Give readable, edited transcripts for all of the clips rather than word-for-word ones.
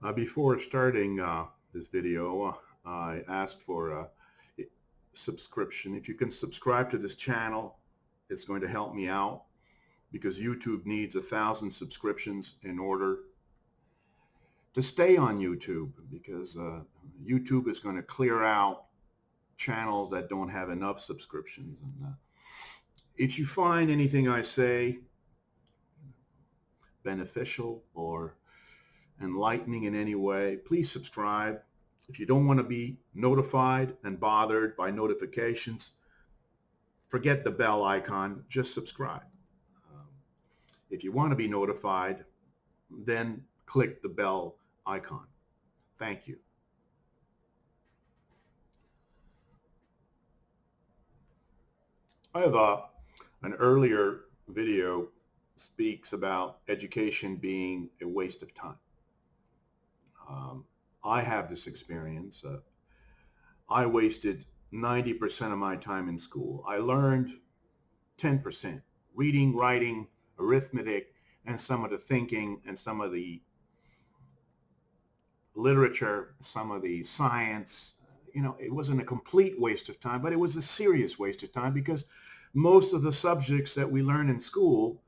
Before starting this video, I asked for a subscription. If you can subscribe to this channel, it's going to help me out because YouTube needs 1,000 subscriptions in order to stay on YouTube because YouTube is going to clear out channels that don't have enough subscriptions. And if you find anything I say beneficial or enlightening in any way, please subscribe. If you don't want to be notified and bothered by notifications, forget the bell icon, just subscribe. If you want to be notified, then click the bell icon. Thank you. I have an earlier video speaks about education being a waste of time. I have this experience. I wasted 90% of my time in school. I learned 10%, reading, writing, arithmetic, and some of the thinking and some of the literature, some of the science. You know, it wasn't a complete waste of time, but it was a serious waste of time because most of the subjects that we learn in school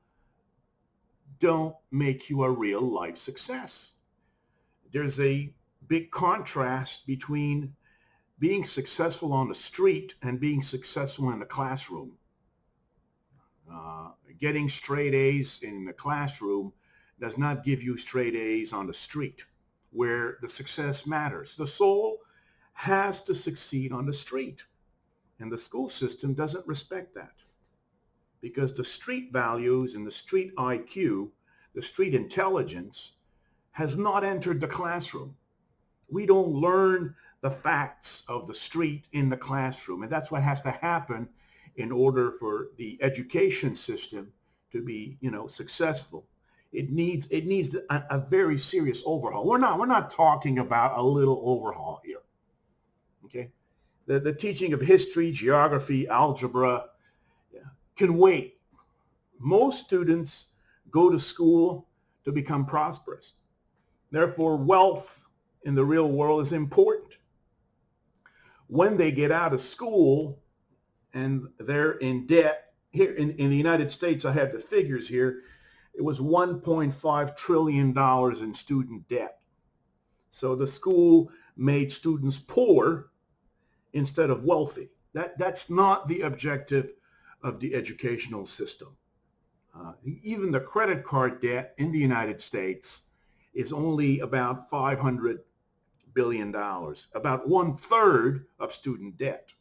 don't make you a real life success. There's a big contrast between being successful on the street and being successful in the classroom. Getting straight A's in the classroom does not give you straight A's on the street where the success matters. The soul has to succeed on the street, and the school system doesn't respect that because the street values and the street IQ, the street intelligence, has not entered the classroom. We don't learn the facts of the street in the classroom, and that's what has to happen in order for the education system to be, successful. It needs a very serious overhaul. We're not talking about a little overhaul here. Okay, the teaching of history, geography, algebra can wait. Most students go to school to become prosperous. Therefore, wealth in the real world is important. When they get out of school and they're in debt, here in the United States, I have the figures here, it was $1.5 trillion in student debt. So the school made students poor instead of wealthy. That's not the objective of the educational system. Even the credit card debt in the United States is only about $500 billion, about 1/3 of student debt,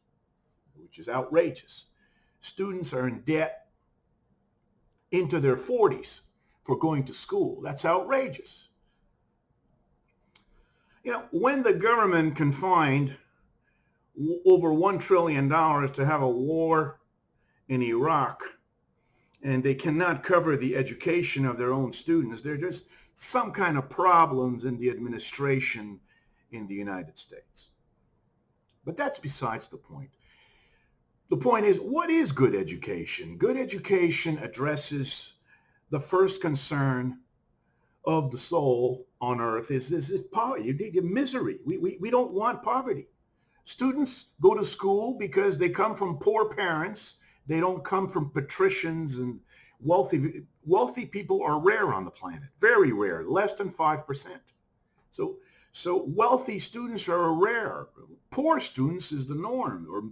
which is outrageous. Students are in debt into their 40s for going to school. That's outrageous. When the government can find over $1 trillion to have a war in Iraq, and they cannot cover the education of their own students, there are just some kind of problems in the administration in the United States. But that's besides the point. The point is, what is good education? Good education addresses the first concern of the soul on earth is poverty. You need misery. We don't want poverty. Students go to school because they come from poor parents. They don't come from patricians and wealthy people are rare on the planet, very rare, less than 5%. So wealthy students are rare. Poor students is the norm, or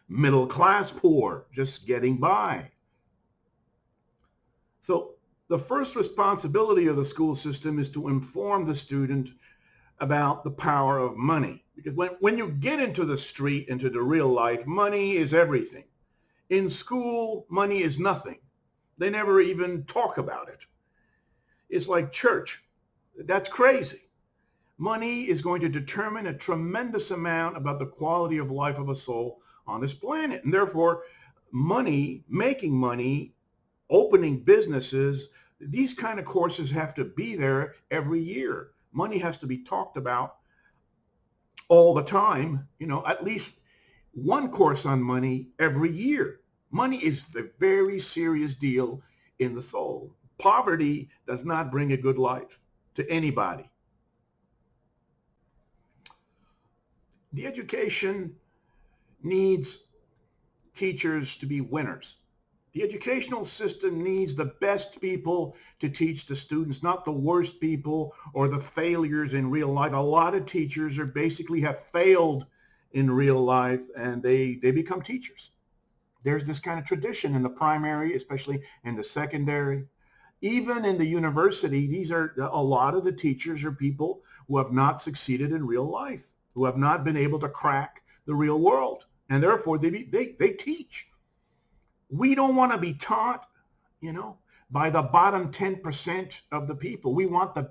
middle class poor, just getting by. So the first responsibility of the school system is to inform the student about the power of money. Because when you get into the street, into the real life, money is everything. In school, money is nothing. They never even talk about it. It's like church. That's crazy. Money is going to determine a tremendous amount about the quality of life of a soul on this planet. And therefore, money, making money, opening businesses, these kind of courses have to be there every year. Money has to be talked about all the time, at least one course on money every year. Money is a very serious deal in the soul. Poverty does not bring a good life to anybody. The education needs teachers to be winners. The educational system needs the best people to teach the students, not the worst people or the failures in real life. A lot of teachers are basically have failed in real life and they become teachers. There's this kind of tradition in the primary, especially in the secondary. Even in the university, these are a lot of the teachers are people who have not succeeded in real life, who have not been able to crack the real world. And therefore, they teach. We don't want to be taught, by the bottom 10% of the people. We want the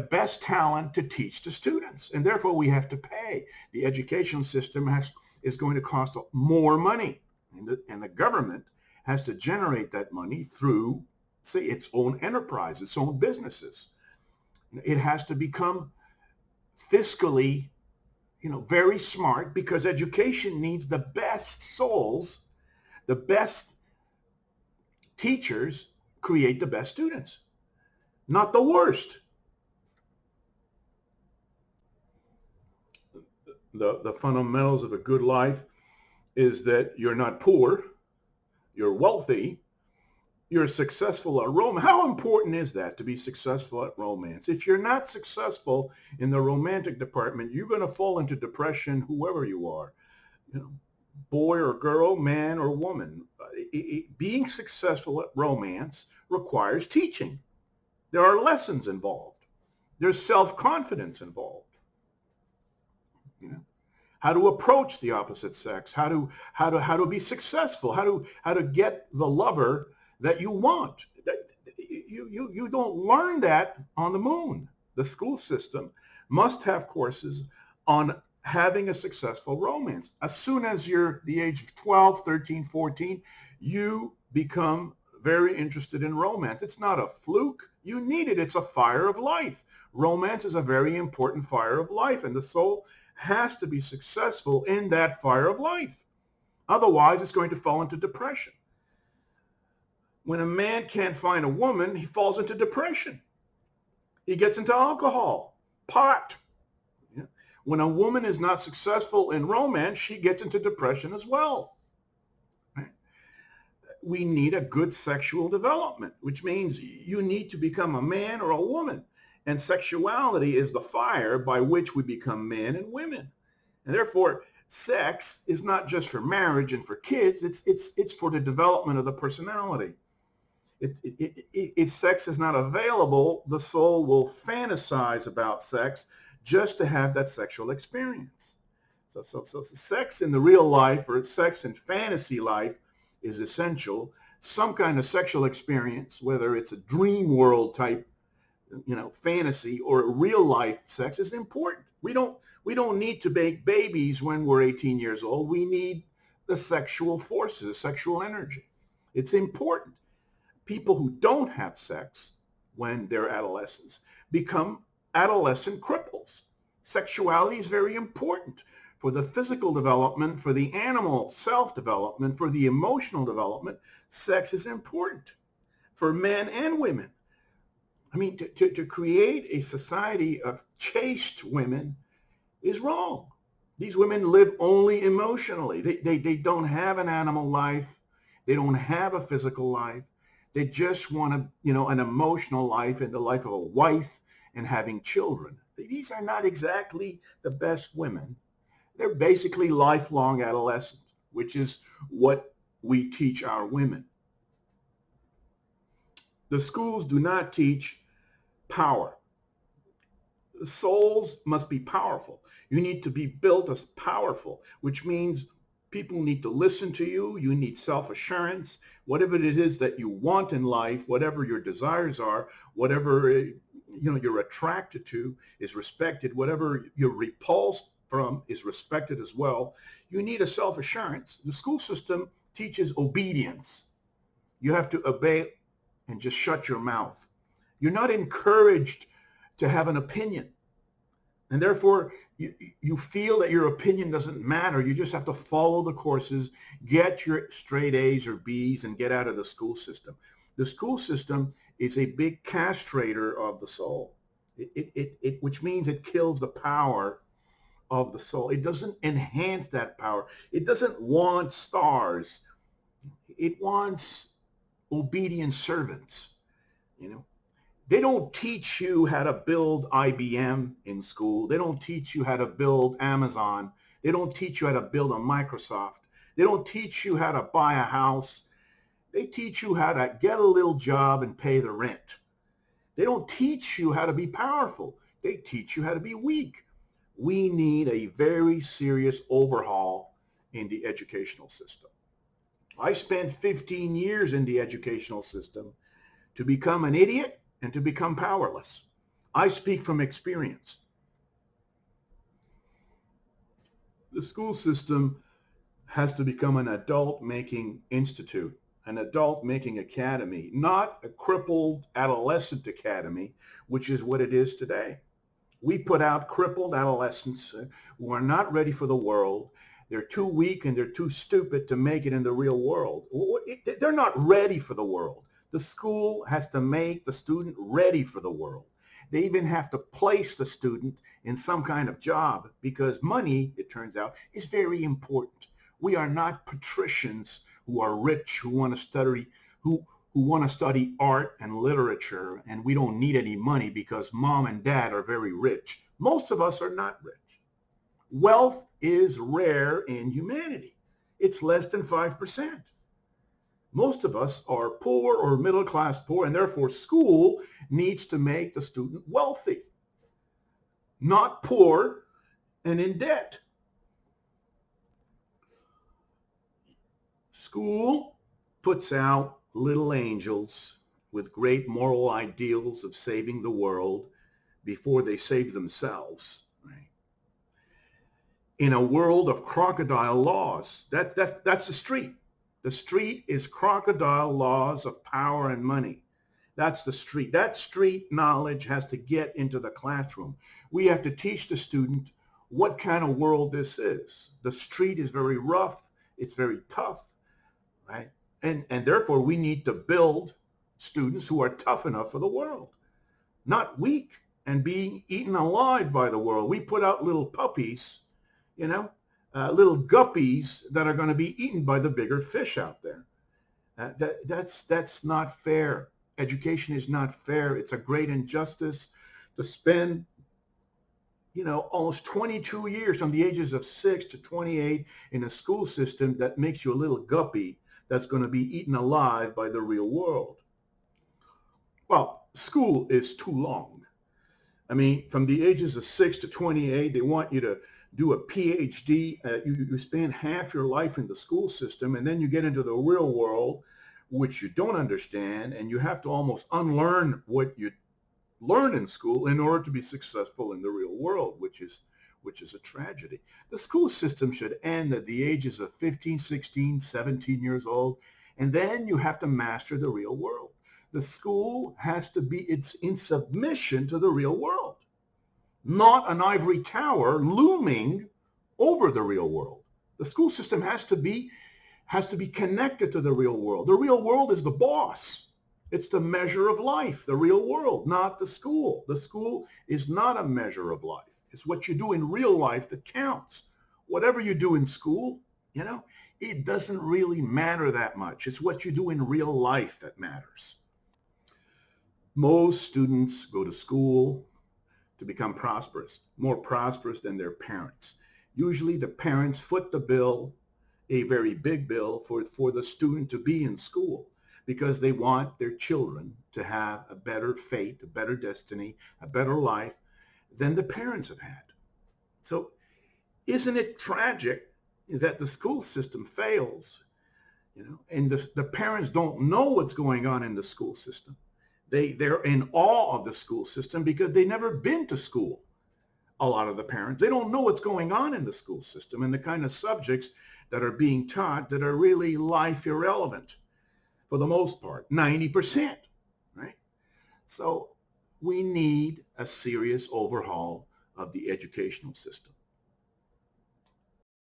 best talent to teach the students. And therefore, we have to pay. The education system is going to cost more money. And the government has to generate that money through, say, its own enterprise, its own businesses. It has to become fiscally, very smart because education needs the best souls, the best teachers create the best students, not the worst. The fundamentals of a good life is that you're not poor, you're wealthy, you're successful at romance. How important is that to be successful at romance? If you're not successful in the romantic department, you're going to fall into depression, whoever you are, boy or girl, man or woman. Being successful at romance requires teaching. There are lessons involved. There's self-confidence involved. How to approach the opposite sex, how to be successful, how to get the lover that you want. You don't learn that on the moon. The school system must have courses on having a successful romance. As soon as you're the age of 12, 13, 14, you become very interested in romance. It's not a fluke. You need it. It's a fire of life. Romance is a very important fire of life, and the soul has to be successful in that fire of life. Otherwise, it's going to fall into depression. When a man can't find a woman, he falls into depression. He gets into alcohol, pot. When a woman is not successful in romance, she gets into depression as well. We need a good sexual development, which means you need to become a man or a woman. And sexuality is the fire by which we become men and women. And therefore, sex is not just for marriage and for kids. It's for the development of the personality. If sex is not available, the soul will fantasize about sex just to have that sexual experience. So sex in the real life or sex in fantasy life is essential. Some kind of sexual experience, whether it's a dream world type fantasy or real life sex, is important. We don't need to make babies when we're 18 years old. We need the sexual forces, the sexual energy. It's important. People who don't have sex when they're adolescents become adolescent cripples. Sexuality is very important for the physical development, for the animal self-development, for the emotional development. Sex is important for men and women. I mean, to create a society of chaste women is wrong. These women live only emotionally. They don't have an animal life. They don't have a physical life. They just want an emotional life and the life of a wife and having children. These are not exactly the best women. They're basically lifelong adolescents, which is what we teach our women. The schools do not teach power. Souls must be powerful. You need to be built as powerful, which means people need to listen to you. You need self-assurance. Whatever it is that you want in life, whatever your desires are, whatever you're attracted to is respected. Whatever you're repulsed from is respected as well. You need a self-assurance. The school system teaches obedience. You have to obey and just shut your mouth. You're not encouraged to have an opinion. And therefore, you feel that your opinion doesn't matter. You just have to follow the courses, get your straight A's or B's, and get out of the school system. The school system is a big castrator of the soul, which means it kills the power of the soul. It doesn't enhance that power. It doesn't want stars. It wants obedient servants. You know, they don't teach you how to build IBM in school. They don't teach you how to build Amazon. They don't teach you how to build a Microsoft. They don't teach you how to buy a house. They teach you how to get a little job and pay the rent. They don't teach you how to be powerful. They teach you how to be weak. We need a very serious overhaul in the educational system. I spent 15 years in the educational system to become an idiot and to become powerless. I speak from experience. The school system has to become an adult-making institute, an adult-making academy, not a crippled adolescent academy, which is what it is today. We put out crippled adolescents who are not ready for the world. They're too weak and they're too stupid to make it in the real world. They're not ready for the world. The school has to make the student ready for the world. They even have to place the student in some kind of job because money, it turns out, is very important. We are not patricians who are rich, who want to study art and literature, and we don't need any money because mom and dad are very rich. Most of us are not rich. Wealth is rare in humanity. It's less than 5%. Most of us are poor or middle class poor, and therefore school needs to make the student wealthy, not poor and in debt. School puts out little angels with great moral ideals of saving the world before they save themselves. Right? In a world of crocodile laws, that's the street. The street is crocodile laws of power and money. That's the street. That street knowledge has to get into the classroom. We have to teach the student what kind of world this is. The street is very rough. It's very tough, right? And therefore, we need to build students who are tough enough for the world, not weak and being eaten alive by the world. We put out little puppies, little guppies that are going to be eaten by the bigger fish out there. That's not fair. Education is not fair. It's a great injustice to spend, almost 22 years from the ages of 6 to 28 in a school system that makes you a little guppy that's going to be eaten alive by the real world. Well, school is too long. I mean, from the ages of 6 to 28, they want you to do a PhD. You spend half your life in the school system, and then you get into the real world, which you don't understand, and you have to almost unlearn what you learn in school in order to be successful in the real world, which is a tragedy. The school system should end at the ages of 15, 16, 17 years old, and then you have to master the real world. The school has to be in submission to the real world, not an ivory tower looming over the real world. The school system has to be connected to the real world. The real world is the boss. It's the measure of life, the real world, not the school. The school is not a measure of life. It's what you do in real life that counts. Whatever you do in school, it doesn't really matter that much. It's what you do in real life that matters. Most students go to school to become prosperous, more prosperous than their parents. Usually the parents foot the bill, a very big bill, for the student to be in school because they want their children to have a better fate, a better destiny, a better life than the parents have had. So isn't it tragic that the school system fails, and the parents don't know what's going on in the school system. They're in awe of the school system because they've never been to school. A lot of the parents, they don't know what's going on in the school system and the kind of subjects that are being taught that are really life irrelevant for the most part, 90%, right? So we need a serious overhaul of the educational system.